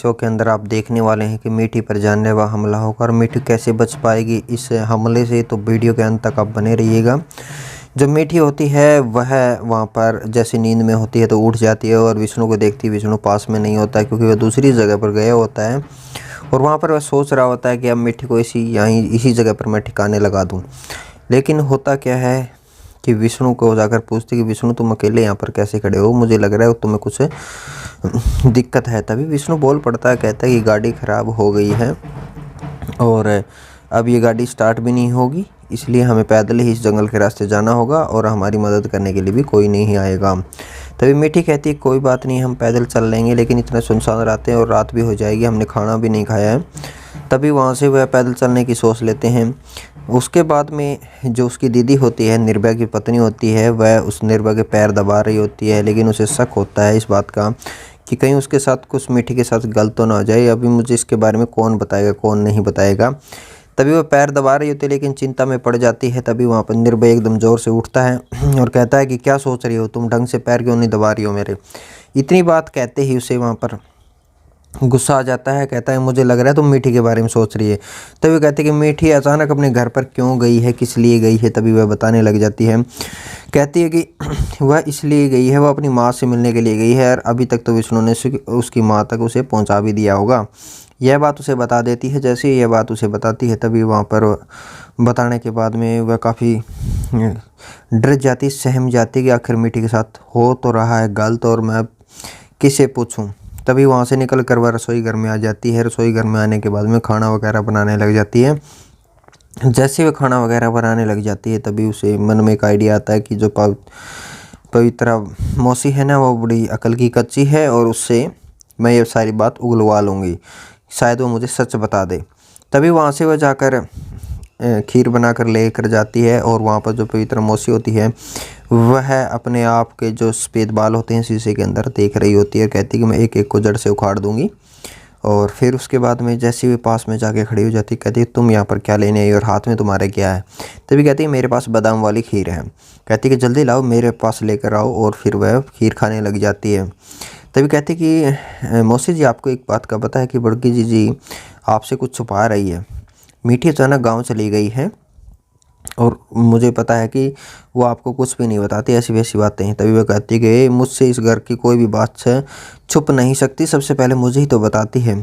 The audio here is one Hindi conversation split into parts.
शो के अंदर आप देखने वाले हैं कि मीठी पर जानलेवा हमला होगा और मीठी कैसे बच पाएगी इस हमले से। तो वीडियो के अंत तक आप बने रहिएगा। जो मीठी होती है वह वहाँ पर जैसे नींद में होती है तो उठ जाती है और विष्णु को देखती है। विष्णु पास में नहीं होता है क्योंकि वह दूसरी जगह पर गया होता है और वहाँ पर वह सोच रहा होता है कि अब मीठी को इसी जगह पर मैं ठिकाने लगा दूँ। लेकिन होता क्या है कि विष्णु को जाकर पूछती कि विष्णु तुम अकेले यहाँ पर कैसे खड़े हो, मुझे लग रहा है तुम्हें कुछ दिक्कत है। तभी विष्णु बोल पड़ता है, कहता है कि गाड़ी ख़राब हो गई है और अब ये गाड़ी स्टार्ट भी नहीं होगी, इसलिए हमें पैदल ही इस जंगल के रास्ते जाना होगा और हमारी मदद करने के लिए भी कोई नहीं आएगा। तभी मीठी कहती है कोई बात नहीं, हम पैदल चल लेंगे, लेकिन इतना सुनसान रातें और रात भी हो जाएगी, हमने खाना भी नहीं खाया है। तभी वहाँ से वह पैदल चलने की सोच लेते हैं। उसके बाद में जो उसकी दीदी होती है, निर्भया की पत्नी होती है, वह उस निर्भया के पैर दबा रही होती है, लेकिन उसे शक होता है इस बात का कि कहीं उसके साथ कुछ मीठी के साथ गलत तो ना हो जाए। अभी मुझे इसके बारे में कौन बताएगा कौन नहीं बताएगा। तभी वह पैर दबा रही होती है लेकिन चिंता में पड़ जाती है। तभी वहाँ पर निर्भय एकदम ज़ोर से उठता है और कहता है कि क्या सोच रही हो तुम, ढंग से पैर क्यों नहीं दबा रही हो मेरे। इतनी बात कहते ही उसे वहाँ पर गुस्सा आ जाता है। कहता है मुझे लग रहा है तुम मीठी के बारे में सोच रही है। तभी वो कहती है कि मीठी अचानक अपने घर पर क्यों गई है, किस लिए गई है। तभी वह बताने लग जाती है, कहती है कि वह इसलिए गई है, वह अपनी माँ से मिलने के लिए गई है और अभी तक तो विष्णु ने उसकी माँ तक उसे पहुँचा भी दिया होगा। यह बात उसे बता देती है। जैसे ही यह बात उसे बताती है तभी वहाँ पर बताने के बाद में वह काफ़ी डर जाती, सहम जाती कि आखिर मीठी के साथ हो तो रहा है गलत और मैं किसे पूछूं। तभी वहाँ से निकल कर वह रसोई घर में आ जाती है। रसोई घर में आने के बाद में खाना वगैरह बनाने लग जाती है। जैसे वह खाना वगैरह बनाने लग जाती है तभी उसे मन में एक आइडिया आता है कि जो पवित्रा मौसी है ना, वो बड़ी अकल की कच्ची है और उससे मैं ये सारी बात उगलवा लूँगी, शायद वो मुझे सच बता दे। तभी वहाँ से वह जाकर खीर बनाकर लेकर जाती है और वहाँ पर जो पवित्रा मौसी होती है वह अपने आप के जो सफ़ेद बाल होते हैं शीशे के अंदर देख रही होती है और कहती है कि मैं एक एक को जड़ से उखाड़ दूँगी। और फिर उसके बाद में जैसे भी पास में जाके खड़ी हो जाती, कहती है तुम यहाँ पर क्या लेने आई और हाथ में तुम्हारे क्या है। तभी कहती है मेरे पास बादाम वाली खीर है। कहती है कि जल्दी लाओ मेरे पास लेकर आओ और फिर वह खीर खाने लग जाती है। तभी कहती कि मौसी जी आपको एक बात का पता है कि बड़की जी आपसे कुछ छुपा रही है। मीठी अचानक गाँव चली गई है और मुझे पता है कि वो आपको कुछ भी नहीं बताती, ऐसी वैसी बातें हैं। तभी वह कहती है कि मुझसे इस घर की कोई भी बात से छुप नहीं सकती, सबसे पहले मुझे ही तो बताती है।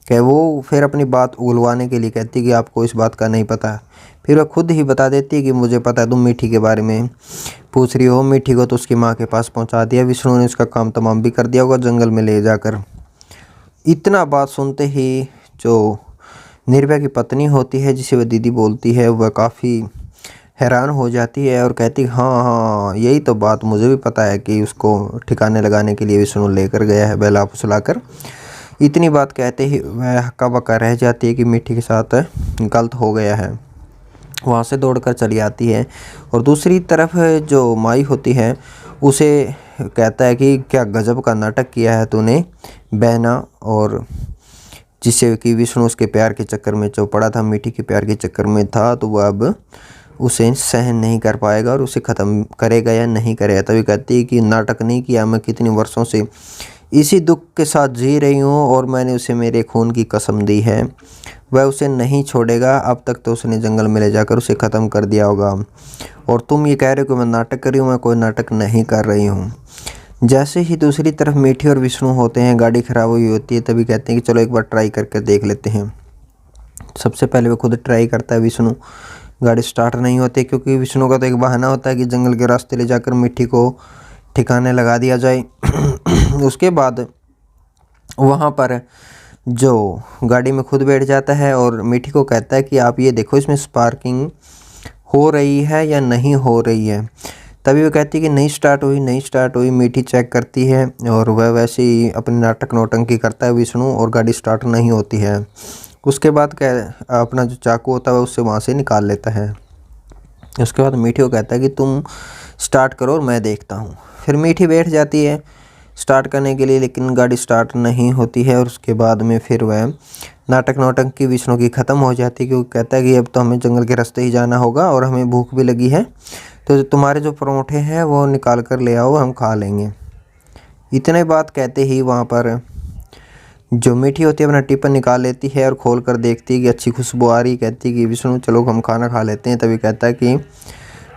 कि वो फिर अपनी बात उगलवाने के लिए कहती है कि आपको इस बात का नहीं पता। फिर वह खुद ही बता देती है कि मुझे पता है, तुम मीठी के बारे में पूछ रही हो। मीठी को तो उसकी माँ के पास पहुँचा दिया, विष्णु ने उसका काम तमाम भी कर दिया होगा जंगल में ले जाकर। इतना बात सुनते ही जो निर्भया की पत्नी होती है, जिसे वह दीदी बोलती है, वह काफ़ी हैरान हो जाती है और कहती हाँ हाँ यही तो बात मुझे भी पता है कि उसको ठिकाने लगाने के लिए विष्णु लेकर गया है बहला फुसलाकर। इतनी बात कहते ही वह हक्का बक्का रह जाती है कि मीठी के साथ गलत हो गया है। वहाँ से दौड़कर चली आती है और दूसरी तरफ जो माई होती है उसे कहता है कि क्या गजब का नाटक किया है तूने बहना, और जिससे कि विष्णु उसके प्यार के चक्कर में जो पड़ा था, मीठी के प्यार के चक्कर में था, तो वह अब उसे सहन नहीं कर पाएगा और उसे ख़त्म करेगा या नहीं करेगा। तभी कहती है कि नाटक नहीं किया, मैं कितने वर्षों से इसी दुख के साथ जी रही हूँ और मैंने उसे मेरे खून की कसम दी है, वह उसे नहीं छोड़ेगा। अब तक तो उसने जंगल में ले जाकर उसे ख़त्म कर दिया होगा और तुम ये कह रहे हो कि मैं नाटक कर रही हूँ, मैं कोई नाटक नहीं कर रही हूँ। जैसे ही दूसरी तरफ मीठी और विष्णु होते हैं, गाड़ी ख़राब हुई होती है, तभी कहते हैं कि चलो एक बार ट्राई करके देख लेते हैं। सबसे पहले वो खुद ट्राई करता है विष्णु, गाड़ी स्टार्ट नहीं होती क्योंकि विष्णु का तो एक बहाना होता है कि जंगल के रास्ते ले जाकर मिट्टी को ठिकाने लगा दिया जाए। उसके बाद वहाँ पर जो गाड़ी में खुद बैठ जाता है और मिट्टी को कहता है कि आप ये देखो इसमें स्पार्किंग हो रही है या नहीं हो रही है। तभी वो कहती है कि नहीं स्टार्ट हुई, नहीं स्टार्ट हुई। मीठी चेक करती है और वह वैसे ही अपनी नाटक नौटंकी करता है विष्णु और गाड़ी स्टार्ट नहीं होती है। उसके बाद अपना जो चाकू होता है उससे वहाँ से निकाल लेता है। उसके बाद मीठी को कहता है कि तुम स्टार्ट करो और मैं देखता हूँ। फिर मीठी बैठ जाती है स्टार्ट करने के लिए, लेकिन गाड़ी स्टार्ट नहीं होती है। और उसके बाद में फिर वह नाटक नौटंकी विष्णु की ख़त्म हो जाती है क्योंकि कहता है कि अब तो हमें जंगल के रास्ते ही जाना होगा और हमें भूख भी लगी है, तो तुम्हारे जो परोठे हैं वो निकाल कर ले आओ, हम खा लेंगे। इतने बात कहते ही वहाँ पर जो मीठी होती है अपना टिफिन निकाल लेती है और खोल कर देखती है कि अच्छी खुशबू आ रही, कहती है कि विष्णु चलो हम खाना खा लेते हैं। तभी कहता है कि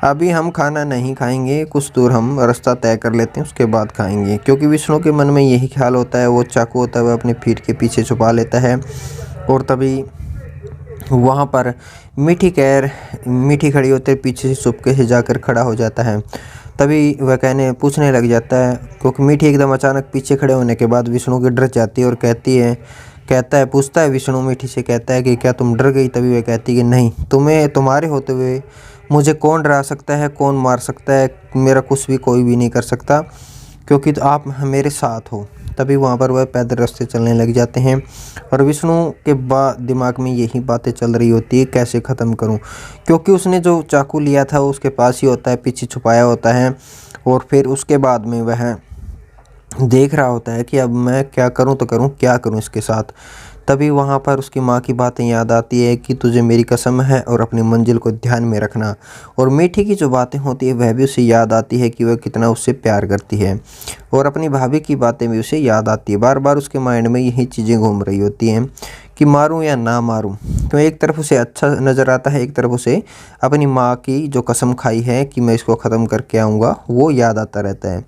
अभी हम खाना नहीं खाएंगे, कुछ दूर हम रास्ता तय कर लेते हैं उसके बाद खाएंगे। क्योंकि विष्णु के मन में यही ख्याल होता है। वो चाकू होता है वह अपनी पीठ के पीछे छुपा लेता है और तभी वहाँ पर मीठी खड़ी होते पीछे से चुपके से जाकर खड़ा हो जाता है। तभी वह पूछने लग जाता है, क्योंकि मीठी एकदम अचानक पीछे खड़े होने के बाद विष्णु की डर जाती है और पूछता है विष्णु मीठी से, कहता है कि क्या तुम डर गई? तभी वह कहती है कि नहीं, तुम्हारे होते हुए मुझे कौन डरा सकता है, कौन मार सकता है, मेरा कुछ भी कोई भी नहीं कर सकता, क्योंकि तो आप मेरे साथ हो। तभी वहाँ पर वह पैदल रास्ते चलने लग जाते हैं और विष्णु के दिमाग में यही बातें चल रही होती है, कैसे ख़त्म करूँ। क्योंकि उसने जो चाकू लिया था वो उसके पास ही होता है, पीछे छुपाया होता है। और फिर उसके बाद में वह देख रहा होता है कि अब मैं क्या करूँ तो करूँ, क्या करूँ इसके साथ। तभी वहाँ पर उसकी माँ की बातें याद आती है कि तुझे मेरी कसम है और अपनी मंजिल को ध्यान में रखना। और मीठी की जो बातें होती है वह भी उसे याद आती है कि वह कितना उससे प्यार करती है। और अपनी भाभी की बातें भी उसे याद आती है। बार बार उसके माइंड में यही चीज़ें घूम रही होती हैं कि मारूं या ना मारूं। तो एक तरफ उसे अच्छा नज़र आता है, एक तरफ उसे अपनी माँ की जो कसम खाई है कि मैं इसको ख़त्म करके आऊँगा वो याद आता रहता है।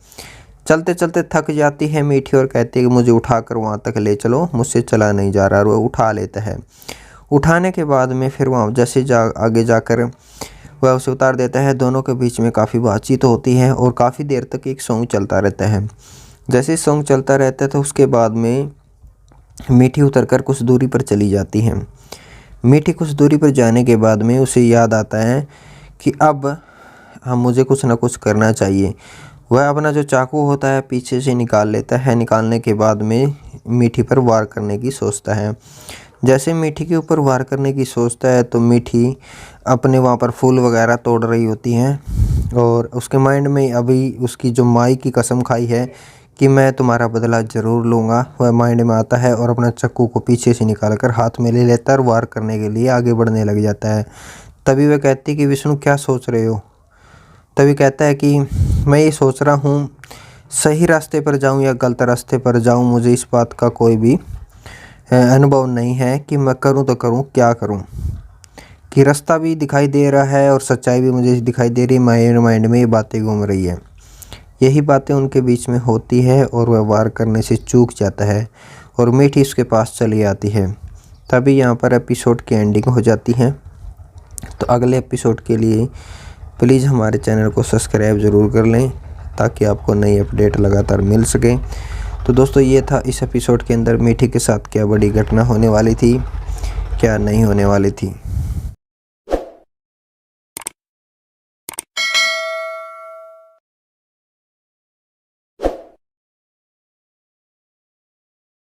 चलते चलते थक जाती है मीठी और कहती है कि मुझे उठाकर वहाँ तक ले चलो, मुझसे चला नहीं जा रहा। और वह उठा लेता है। उठाने के बाद में फिर वहाँ जैसे आगे जाकर वह उसे उतार देता है। दोनों के बीच में काफ़ी बातचीत होती है और काफ़ी देर तक एक सॉन्ग चलता रहता है। जैसे सॉन्ग चलता रहता है तो उसके बाद में मीठी उतरकर कुछ दूरी पर चली जाती है। मीठी कुछ दूरी पर जाने के बाद में उसे याद आता है कि अब मुझे कुछ ना कुछ करना चाहिए। वह अपना जो चाकू होता है पीछे से निकाल लेता है। निकालने के बाद में मीठी पर वार करने की सोचता है। जैसे मीठी के ऊपर वार करने की सोचता है तो मीठी अपने वहाँ पर फूल वगैरह तोड़ रही होती हैं और उसके माइंड में अभी उसकी जो माई की कसम खाई है कि मैं तुम्हारा बदला ज़रूर लूँगा, वह माइंड में आता है और अपना चाकू को पीछे से निकाल कर हाथ में ले लेता है और वार करने के लिए आगे बढ़ने लग जाता है। तभी वह कहती है कि विष्णु क्या सोच रहे हो? तभी कहता है कि मैं ये सोच रहा हूँ सही रास्ते पर जाऊँ या गलत रास्ते पर जाऊँ, मुझे इस बात का कोई भी अनुभव नहीं है कि मैं करूँ तो करूँ क्या करूँ। कि रास्ता भी दिखाई दे रहा है और सच्चाई भी मुझे दिखाई दे रही है। माइंड में ये बातें घूम रही है। यही बातें उनके बीच में होती है और वह वार करने से चूक जाता है और मीठी उसके पास चली आती है। तभी यहाँ पर एपिसोड की एंडिंग हो जाती है। तो अगले एपिसोड के लिए प्लीज़ हमारे चैनल को सब्सक्राइब ज़रूर कर लें ताकि आपको नई अपडेट लगातार मिल सके। तो दोस्तों ये था इस एपिसोड के अंदर मीठी के साथ क्या बड़ी घटना होने वाली थी, क्या नहीं होने वाली थी।